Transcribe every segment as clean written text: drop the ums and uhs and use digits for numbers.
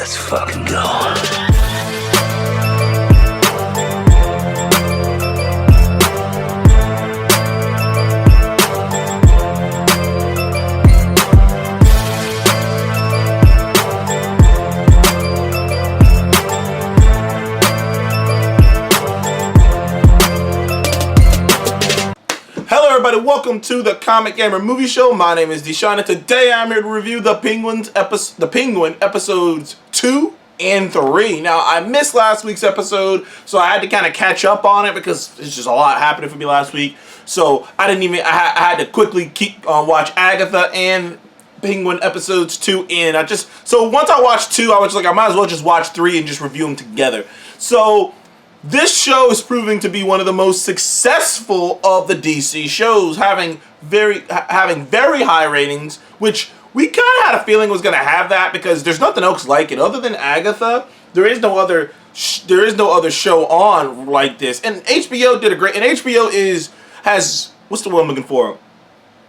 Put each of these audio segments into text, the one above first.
Let's fucking go. Hello everybody, welcome to the Comic Gamer Movie Show. My name is Deshaun, and today I'm here to review The Penguin episodes 2 and 3. Now, I missed last week's episode, so I had to kind of catch up on it because it's just a lot happening for me last week. So I had to quickly watch Agatha and Penguin episodes 2 in. So once I watched 2, I was like, I might as well just watch 3 and just review them together. So this show is proving to be one of the most successful of the DC shows, having very high ratings, which we kind of had a feeling was going to have that because there's nothing else like it other than Agatha. There is no other show on like this, and HBO did a great. And HBO has what's the word I'm looking for?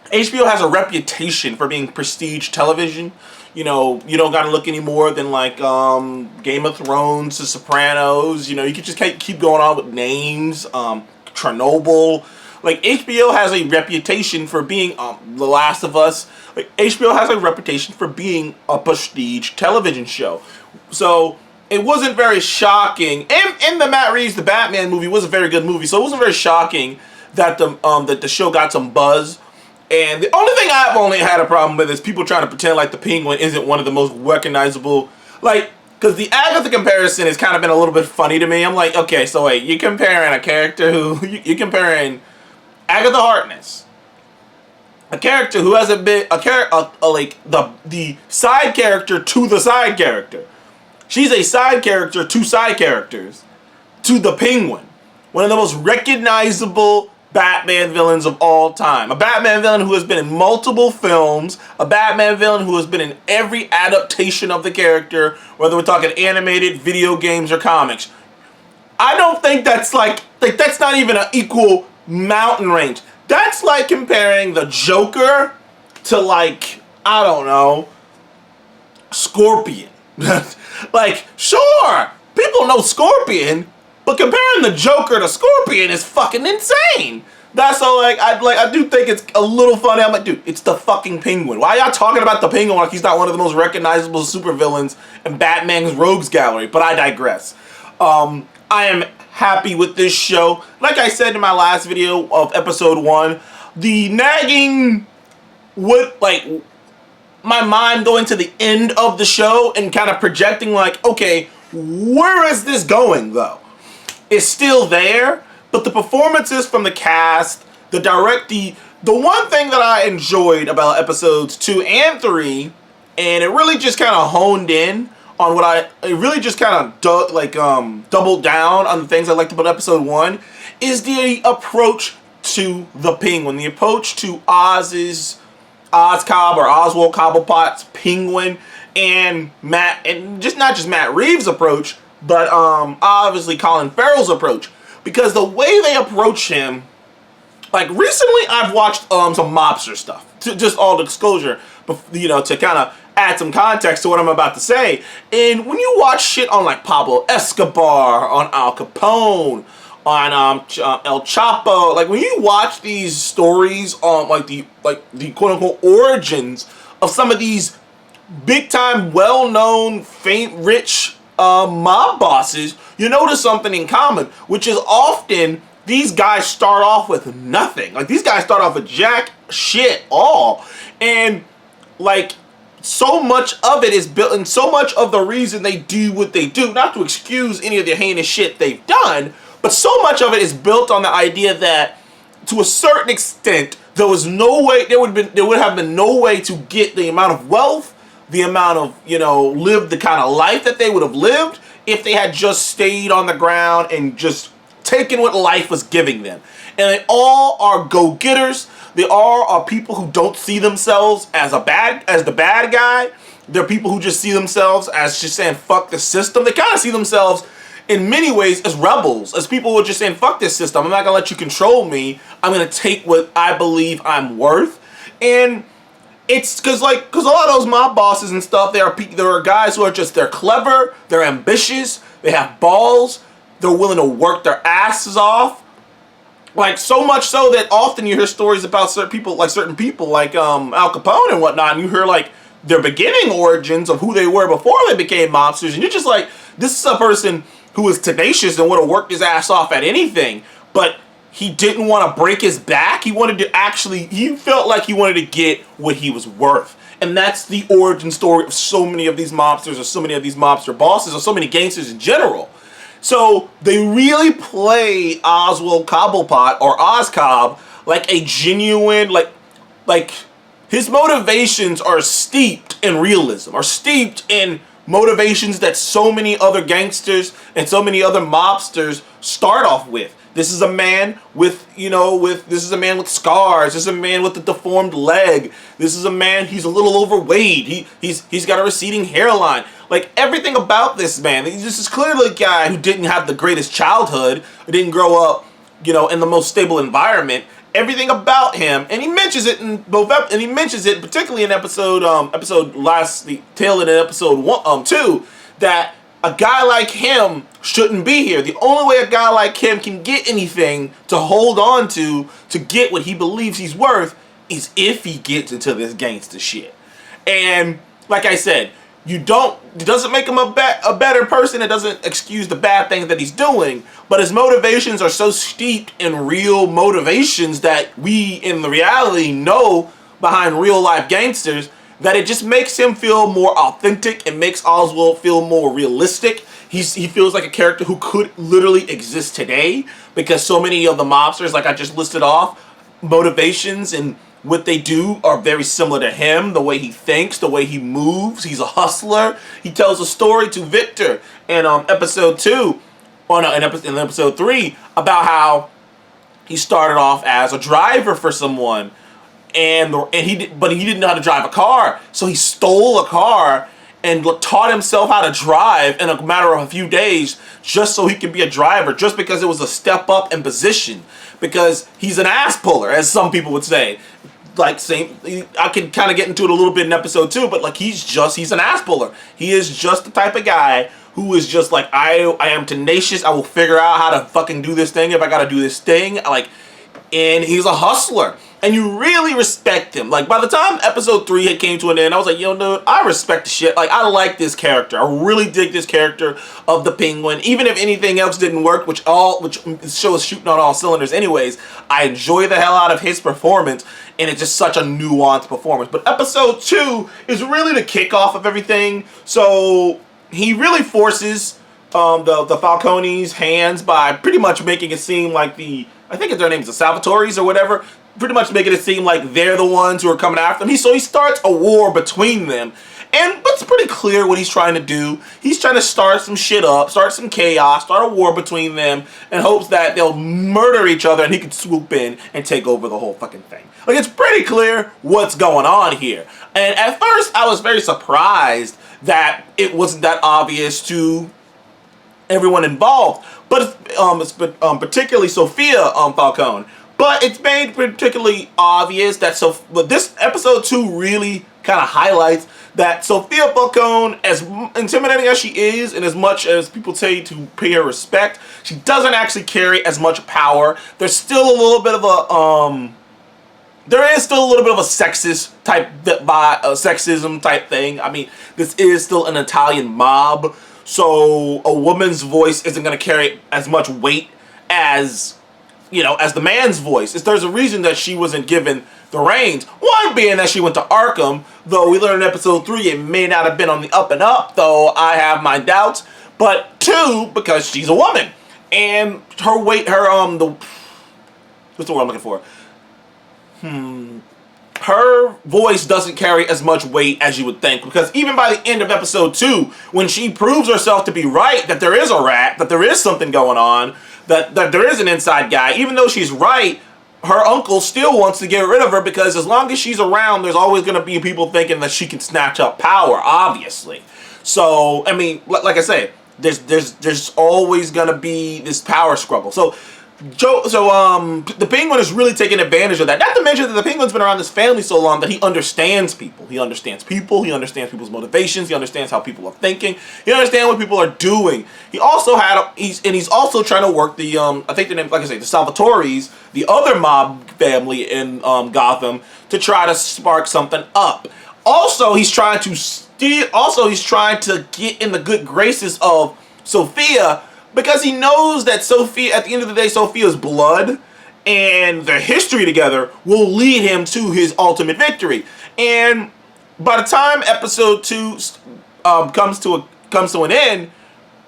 HBO has a reputation for being prestige television. You know, you don't gotta look any more than like Game of Thrones, The Sopranos. You know, you can just keep going on with names. Chernobyl. Like HBO has a reputation for being The Last of Us. Like HBO has a reputation for being a prestige television show. So it wasn't very shocking. And the Matt Reeves, the Batman movie, was a very good movie. So it wasn't very shocking that the show got some buzz. And the only thing I've only had a problem with is people trying to pretend like the Penguin isn't one of the most recognizable, like, because the Agatha comparison has kind of been a little bit funny to me. I'm like, okay, so wait, you're comparing a character who, you're comparing Agatha Harkness, a character who hasn't been, like, the side character to the side character. She's a side character to side characters, to the Penguin. One of the most recognizable Batman villains of all time. A Batman villain who has been in multiple films. A Batman villain who has been in every adaptation of the character, whether we're talking animated, video games, or comics. I don't think that's like that's not even an equal mountain range. That's like comparing the Joker to, like, I don't know, Scorpion. Like, sure, people know Scorpion, but comparing the Joker to Scorpion is fucking insane. That's all. I do think it's a little funny. I'm like, dude, it's the fucking Penguin. Why are y'all talking about the Penguin like he's not one of the most recognizable supervillains in Batman's Rogues Gallery? But I digress. I am happy with this show. Like I said in my last video of episode 1, the nagging my mind going to the end of the show and kind of projecting like, okay, where is this going though? Is still there, but the performances from the cast, the one thing that I enjoyed about episodes 2 and 3, and it really just kind of honed in on it really just kind of doubled down on the things I liked about episode 1, is the approach to the Penguin, the approach to Oswald Cobblepot's Penguin, and not just Matt Reeves' approach, but obviously Colin Farrell's approach. Because the way they approach him, like recently I've watched some mobster stuff, just all disclosure, to kind of add some context to what I'm about to say. And when you watch shit on like Pablo Escobar, on Al Capone, on El Chapo, like when you watch these stories on the quote unquote origins of some of these big time, well known, rich mob bosses, you notice something in common, which is often these guys start off with nothing. Like these guys start off with jack shit all, and like so much of it is built, and so much of the reason they do what they do, not to excuse any of the heinous shit they've done, but so much of it is built on the idea that to a certain extent there would have been no way to get the amount of wealth, the amount of, live the kind of life that they would have lived if they had just stayed on the ground and just taken what life was giving them. And they all are go-getters. They all are people who don't see themselves as the bad guy. They're people who just see themselves as just saying, fuck the system. They kind of see themselves in many ways as rebels, as people who are just saying, fuck this system. I'm not going to let you control me. I'm going to take what I believe I'm worth. And it's because a lot of those mob bosses and stuff, there are guys who are just, they're clever, they're ambitious, they have balls, they're willing to work their asses off. Like, so much so that often you hear stories about certain people like Al Capone and whatnot, and you hear like their beginning origins of who they were before they became mobsters, and you're just like, this is a person who was tenacious and would have worked his ass off at anything, but he didn't want to break his back. He felt like he wanted to get what he was worth. And that's the origin story of so many of these mobsters, or so many of these mobster bosses, or so many gangsters in general. So they really play Oswald Cobblepot, or Oscobb, like a genuine, like his motivations are steeped in realism, are steeped in motivations that so many other gangsters and so many other mobsters start off with. This is a man with scars. This is a man with a deformed leg. This is a man, he's a little overweight. He's got a receding hairline. Like, everything about this man, this is clearly a guy who didn't have the greatest childhood, who didn't grow up, in the most stable environment. Everything about him, and he mentions it in both, and he mentions it particularly in the tail end of episode 2, that a guy like him shouldn't be here. The only way a guy like him can get anything to hold on to get what he believes he's worth, is if he gets into this gangster shit. And like I said, it doesn't make him a better person. It doesn't excuse the bad things that he's doing, but his motivations are so steeped in real motivations that we in the reality know behind real life gangsters, that it just makes him feel more authentic. It makes Oswald feel more realistic. He feels like a character who could literally exist today, because so many of the mobsters, like I just listed off, motivations and what they do are very similar to him. The way he thinks, the way he moves. He's a hustler. He tells a story to Victor in episode 2, in episode 3, about how he started off as a driver for someone, but he didn't know how to drive a car, so he stole a car and taught himself how to drive in a matter of a few days, just so he could be a driver, just because it was a step up in position, because he's an ass puller, as some people would say. I can kind of get into it a little bit in episode 2, but like, he's an ass puller. He is just the type of guy who is just like, I am tenacious. I will figure out how to fucking do this thing if I gotta do this thing. And he's a hustler. And you really respect him. Like, by the time episode 3 had came to an end, I was like, yo, dude, I respect the shit. Like, I like this character. I really dig this character of the Penguin. Even if anything else didn't work, which show is shooting on all cylinders anyways, I enjoy the hell out of his performance, and it's just such a nuanced performance. But episode 2 is really the kickoff of everything. So he really forces the Falcone's hands by pretty much making it seem like I think their names, the Salvatore's or whatever, pretty much making it seem like they're the ones who are coming after him. So he starts a war between them. And it's pretty clear what he's trying to do. He's trying to start some shit up, start some chaos, start a war between them, in hopes that they'll murder each other and he can swoop in and take over the whole fucking thing. Like, it's pretty clear what's going on here. And at first, I was very surprised that it wasn't that obvious to everyone involved, but particularly Sophia Falcone. But it's made particularly obvious that but this episode 2 really kind of highlights that Sophia Falcone, as intimidating as she is, and as much as people say to pay her respect, she doesn't actually carry as much power. There's still a little bit of a there is still a little bit of a sexism type thing. I mean, this is still an Italian mob, so a woman's voice isn't going to carry as much weight as the man's voice. There's a reason that she wasn't given the reins. One being that she went to Arkham, though we learned in episode 3 it may not have been on the up and up, though I have my doubts. But 2, because she's a woman, and her weight, what's the word I'm looking for? Her voice doesn't carry as much weight as you would think, because even by the end of episode 2, when she proves herself to be right, that there is a rat, that there is something going on, that there is an inside guy, even though she's right, her uncle still wants to get rid of her, because as long as she's around, there's always going to be people thinking that she can snatch up power, obviously. So, I mean, like I say, there's always going to be this power struggle. So the Penguin is really taking advantage of that. Not to mention that the Penguin's been around this family so long that he understands people. He understands people. He understands people's motivations. He understands how people are thinking. He understands what people are doing. He's also trying to work the I think the name, like I say, the Salvatore's, the other mob family in Gotham, to try to spark something up. Also, he's trying to get in the good graces of Sophia, because he knows that Sophia, at the end of the day, Sophia's blood and their history together will lead him to his ultimate victory. And by the time episode 2 comes to an end,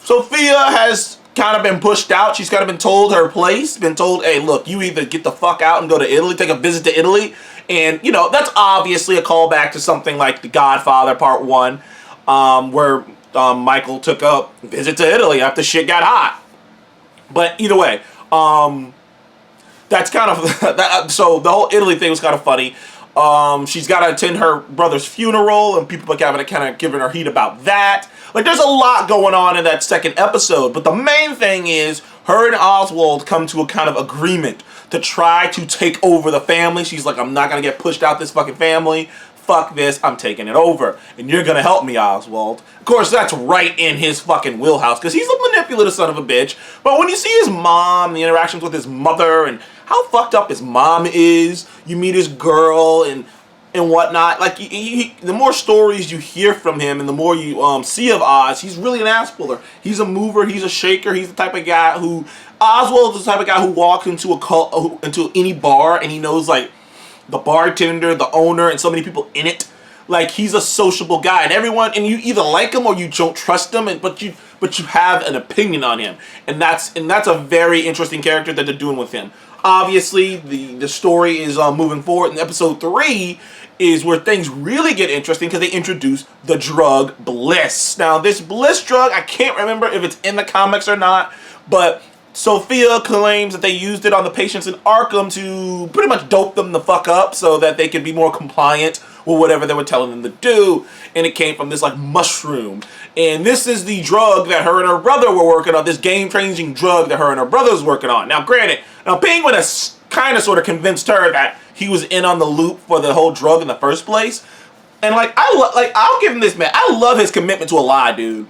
Sophia has kind of been pushed out. She's kind of been told her place, been told, hey, look, you either get the fuck out and go to Italy, take a visit to Italy. And, you know, that's obviously a callback to something like The Godfather Part 1, where Michael took a visit to Italy after shit got hot. But either way, that's kind of so the whole Italy thing was kind of funny. She's got to attend her brother's funeral, and people are kind of giving her heat about that. Like, there's a lot going on in that second episode, but the main thing is her and Oswald come to a kind of agreement to try to take over the family. She's like, I'm not gonna get pushed out this fucking family. Fuck this, I'm taking it over. And you're gonna help me, Oswald. Of course, that's right in his fucking wheelhouse, because he's a manipulative son of a bitch. But when you see his mom, the interactions with his mother, and how fucked up his mom is, you meet his girl, and whatnot. Like, the more stories you hear from him, and the more you see of Oz, he's really an ass puller. He's a mover, he's a shaker, he's the type of guy who... Oswald is the type of guy who walks into into any bar, and he knows, like, the bartender, the owner, and so many people in it. Like, he's a sociable guy, and you either like him or you don't trust him, but you have an opinion on him, and that's a very interesting character that they're doing with him. Obviously, the story is moving forward, and episode 3 is where things really get interesting, because they introduce the drug Bliss. Now, this Bliss drug, I can't remember if it's in the comics or not, but Sophia claims that they used it on the patients in Arkham to pretty much dope them the fuck up so that they could be more compliant with whatever they were telling them to do. And it came from this, like, mushroom. And this is the drug that her and her brother were working on, this game-changing drug that her and her brother was working on. Now, granted, Penguin has kind of sort of convinced her that he was in on the loop for the whole drug in the first place. And, I'll give him this, man. I love his commitment to a lie, dude.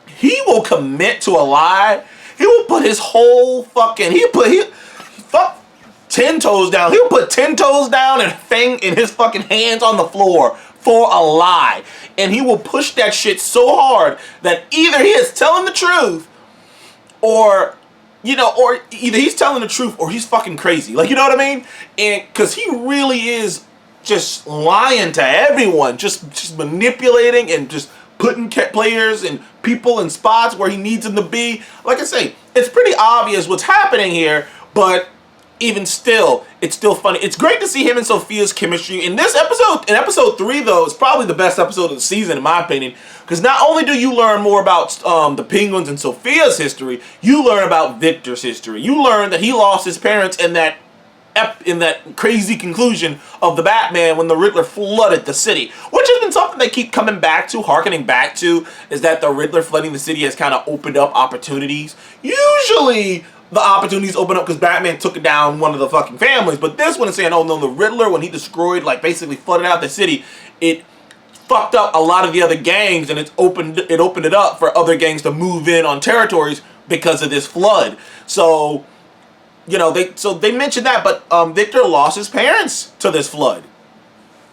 He will commit to a lie. He will put his whole fucking, fuck 10 toes down. He'll put 10 toes down and his fucking hands on the floor for a lie. And he will push that shit so hard that either he is telling the truth or either he's telling the truth or he's fucking crazy. Like, you know what I mean? And because he really is just lying to everyone, just manipulating and just putting players and people in spots where he needs them to be. Like I say, it's pretty obvious what's happening here, but even still, it's still funny. It's great to see him and Sophia's chemistry. In episode 3, though, it's probably the best episode of the season, in my opinion, because not only do you learn more about the Penguins and Sophia's history, you learn about Victor's history. You learn that he lost his parents in that crazy conclusion of the Batman when the Riddler flooded the city, which has been something they keep coming back to, harkening back to, is that the Riddler flooding the city has kind of opened up opportunities. Usually the opportunities open up because Batman took down one of the fucking families, but this one is saying, oh no, the Riddler, when he destroyed, like, basically flooded out the city, it fucked up a lot of the other gangs, and it opened it up for other gangs to move in on territories because of this flood. So, you know, they mentioned that, but Victor lost his parents to this flood.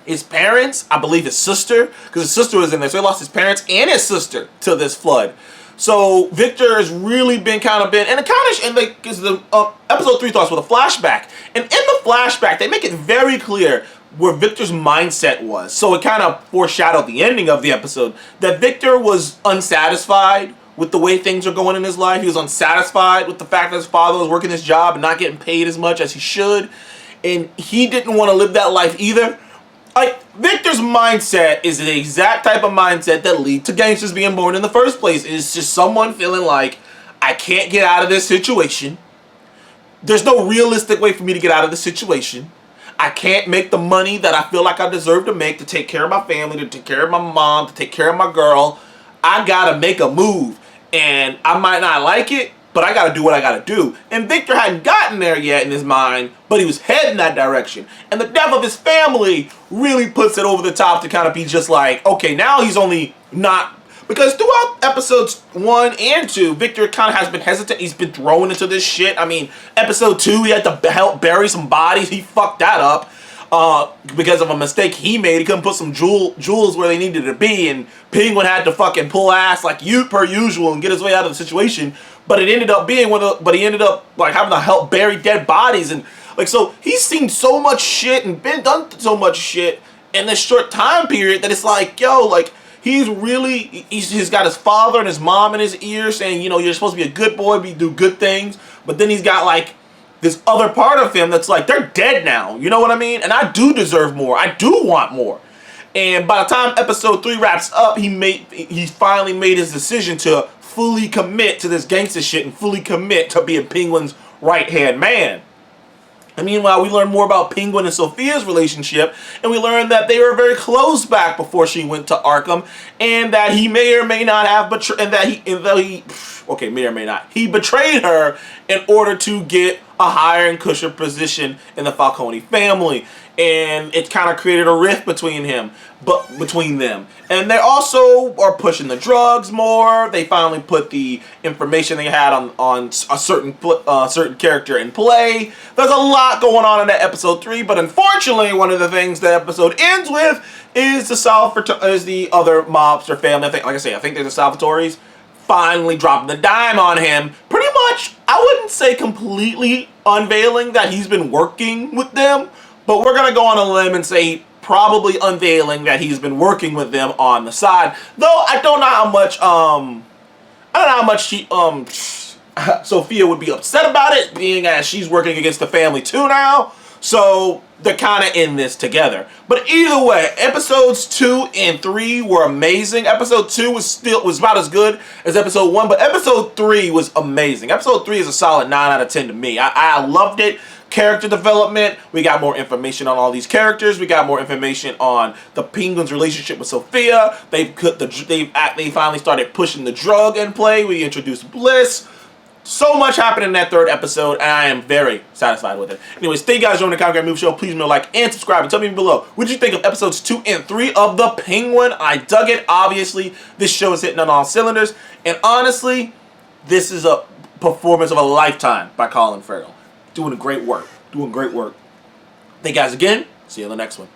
His parents, I believe his sister, because his sister was in there, so he lost his parents and his sister to this flood. So Victor has really been because the episode 3 starts with a flashback, and in the flashback they make it very clear where Victor's mindset was. So it kind of foreshadowed the ending of the episode, that Victor was unsatisfied with the way things are going in his life. He was unsatisfied with the fact that his father was working his job and not getting paid as much as he should. And he didn't want to live that life either. Like, Victor's mindset is the exact type of mindset that lead to gangsters being born in the first place. It's just someone feeling like, I can't get out of this situation. There's no realistic way for me to get out of this situation. I can't make the money that I feel like I deserve to make to take care of my family, to take care of my mom, to take care of my girl. I gotta make a move. And I might not like it, but I gotta do what I gotta do. And Victor hadn't gotten there yet in his mind, but he was heading that direction. And the death of his family really puts it over the top to kind of be just like, okay, now he's only not... Because throughout episodes 1 and 2, Victor kind of has been hesitant. He's been thrown into this shit. I mean, episode 2, he had to help bury some bodies. He fucked that up because of a mistake he made. He couldn't put some jewels where they needed to be, and Penguin had to fucking pull ass like per usual and get his way out of the situation. But it ended up being he ended up like having to help bury dead bodies, and like, so he's seen so much shit and been done so much shit in this short time period that it's like, yo, like, he's got his father and his mom in his ear saying, you know, you're supposed to be a good boy, do good things. But then he's got like this other part of him that's like, they're dead now. You know what I mean? And I do deserve more. I do want more. And by the time episode 3 wraps up, he finally made his decision to fully commit to this gangster shit and fully commit to being Penguin's right-hand man. And meanwhile, we learn more about Penguin and Sophia's relationship, and we learn that they were very close back before she went to Arkham, and that he may or may not have he betrayed her in order to get a higher and cushier position in the Falcone family. And it kind of created a rift between them. And they also are pushing the drugs more. They finally put the information they had on a certain character in play. There's a lot going on in that episode 3, but unfortunately, one of the things that episode ends with is the other mobster family. I think they're the Salvatore's finally dropping the dime on him. Pretty much, I wouldn't say completely unveiling that he's been working with them, but we're going to go on a limb and say probably unveiling that he's been working with them on the side. Though I don't know how much Sophia would be upset about it, being as she's working against the family too now. So they're kind of in this together. But either way, episodes 2 and 3 were amazing. Episode 2 was about as good as episode 1, but episode 3 was amazing. Episode 3 is a solid 9 out of 10 to me. I loved it. Character development. We got more information on all these characters. We got more information on the Penguin's relationship with Sophia. They finally started pushing the drug in play. We introduced Bliss. So much happened in that 3rd episode, and I am very satisfied with it. Anyways, thank you guys for joining the Comic Game Movie Show. Please like and subscribe, and tell me below, what did you think of episodes 2 and 3 of The Penguin? I dug it. Obviously, this show is hitting on all cylinders, and honestly, this is a performance of a lifetime by Colin Farrell. Doing great work. Thank you guys again. See you on the next one.